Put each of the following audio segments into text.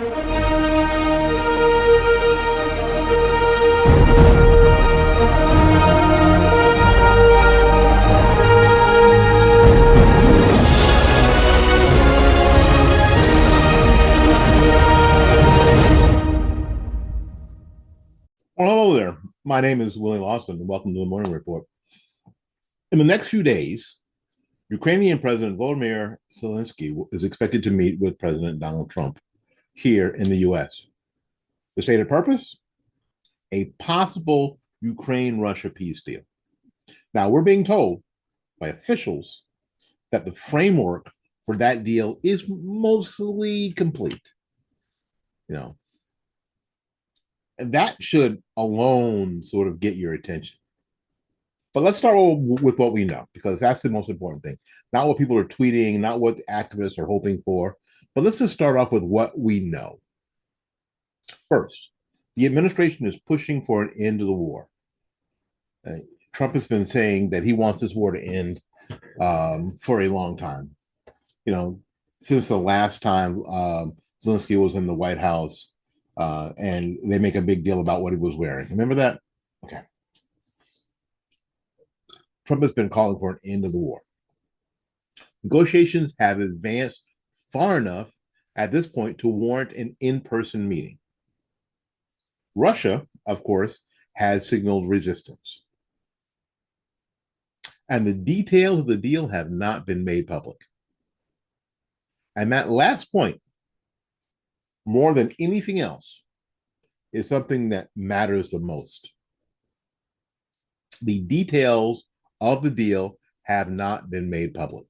Well, hello there. My name is Willie Lawson, and welcome to the Morning Report. In the next few days, Ukrainian President Volodymyr Zelenskyy is expected to meet with President Donald Trump here in the U.S. The stated purpose? A possible Ukraine-Russia peace deal. Now, we're being told by officials that the framework for that deal is mostly complete. You know, and that should alone sort of get your attention. But let's start with what we know, because that's the most important thing. Not what people are tweeting, not what activists are hoping for, but let's just start off with what we know. First, the administration is pushing for an end to the war. Trump has been saying that he wants this war to end for a long time. You know, since the last time Zelenskyy was in the White House, and they make a big deal about what he was wearing. Remember that? Okay. Trump has been calling for an end of the war. Negotiations have advanced far enough at this point to warrant an in-person meeting. Russia, of course, has signaled resistance. And the details of the deal have not been made public. And that last point, more than anything else, is something that matters the most. The details of the deal have not been made public.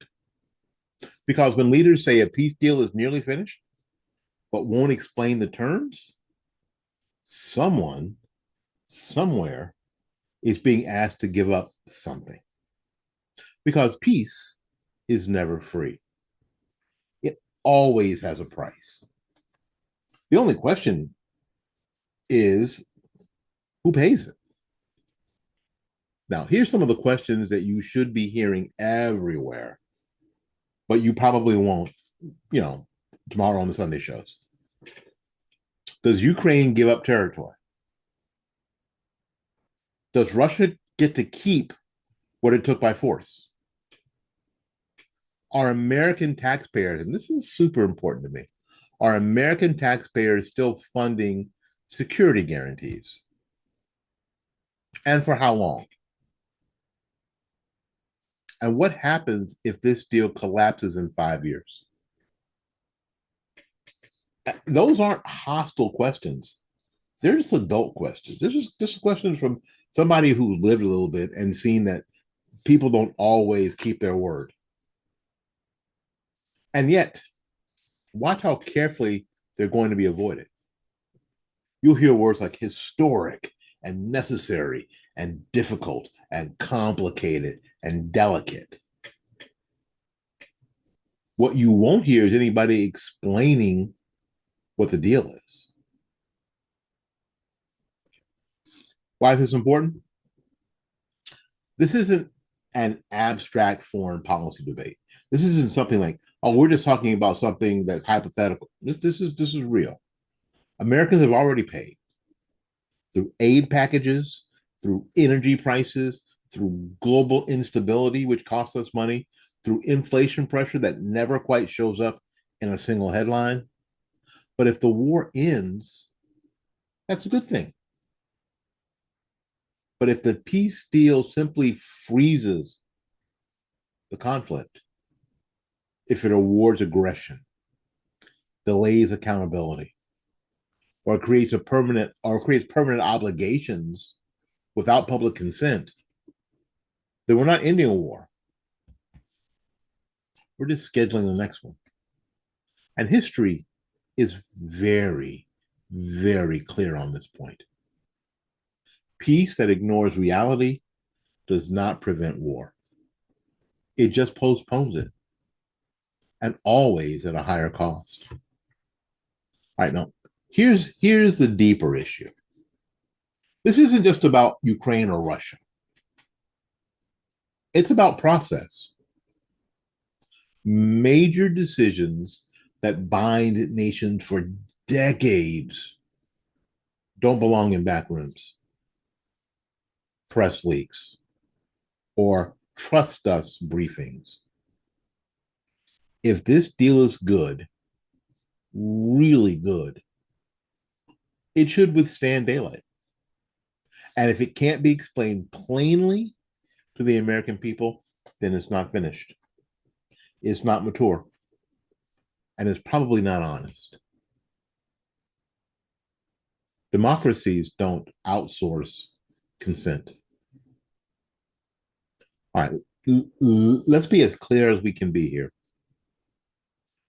Because when leaders say a peace deal is nearly finished, but won't explain the terms, someone, somewhere, is being asked to give up something. Because peace is never free. It always has a price. The only question is, who pays it? Now, here's some of the questions that you should be hearing everywhere, but you probably won't, tomorrow on the Sunday shows. Does Ukraine give up territory? Does Russia get to keep what it took by force? Are American taxpayers, and this is super important to me, are American taxpayers still funding security guarantees? And for how long? And what happens if this deal collapses in 5 years? Those aren't hostile questions. They're just adult questions. They're just questions from somebody who lived a little bit and seen that people don't always keep their word. And yet, watch how carefully they're going to be avoided. You'll hear words like historic and necessary and difficult and complicated and delicate. What you won't hear is anybody explaining what the deal is. Why is this important? This isn't an abstract foreign policy debate. This isn't something like, oh, we're just talking about something that's hypothetical. This is real. Americans have already paid through aid packages, through energy prices, through global instability, which costs us money, through inflation pressure that never quite shows up in a single headline. But if the war ends, that's a good thing. But if the peace deal simply freezes the conflict, if it awards aggression, delays accountability, or creates permanent obligations without public consent, then we're not ending a war. We're just scheduling the next one. And history is very, very clear on this point. Peace that ignores reality does not prevent war. It just postpones it, and always at a higher cost. All right, now, here's the deeper issue. This isn't just about Ukraine or Russia. It's about process. Major decisions that bind nations for decades don't belong in back rooms, press leaks, or trust us briefings. If this deal is good, really good, it should withstand daylight. And if it can't be explained plainly to the American people, then it's not finished. It's not mature. And it's probably not honest. Democracies don't outsource consent. All right, let's be as clear as we can be here.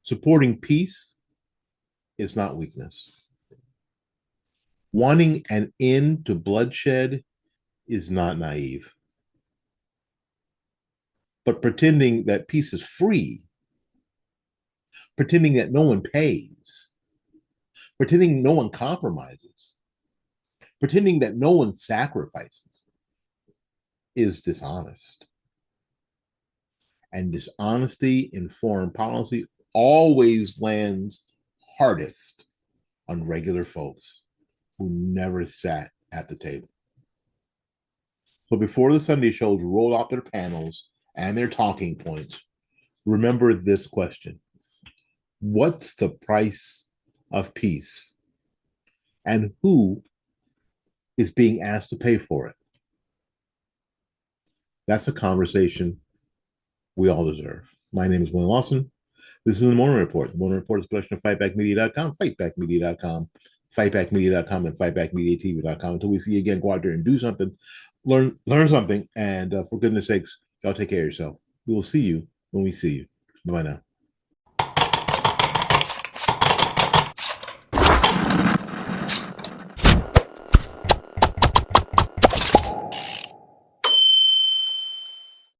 Supporting peace is not weakness. Wanting an end to bloodshed is not naive. But pretending that peace is free, pretending that no one pays, pretending no one compromises, pretending that no one sacrifices is dishonest. And dishonesty in foreign policy always lands hardest on regular folks who never sat at the table. So before the Sunday shows roll out their panels and their talking points, remember this question: what's the price of peace? And who is being asked to pay for it? That's a conversation we all deserve. My name is William Lawson. This is the Morning Report. The Morning Report is a production of fightbackmedia.com, fightbackmedia.com, fightbackmedia.com, and fightbackmediatv.com. Until we see you again, go out there and do something, learn something, and for goodness sakes, y'all take care of yourself. We will see you when we see you. Bye now.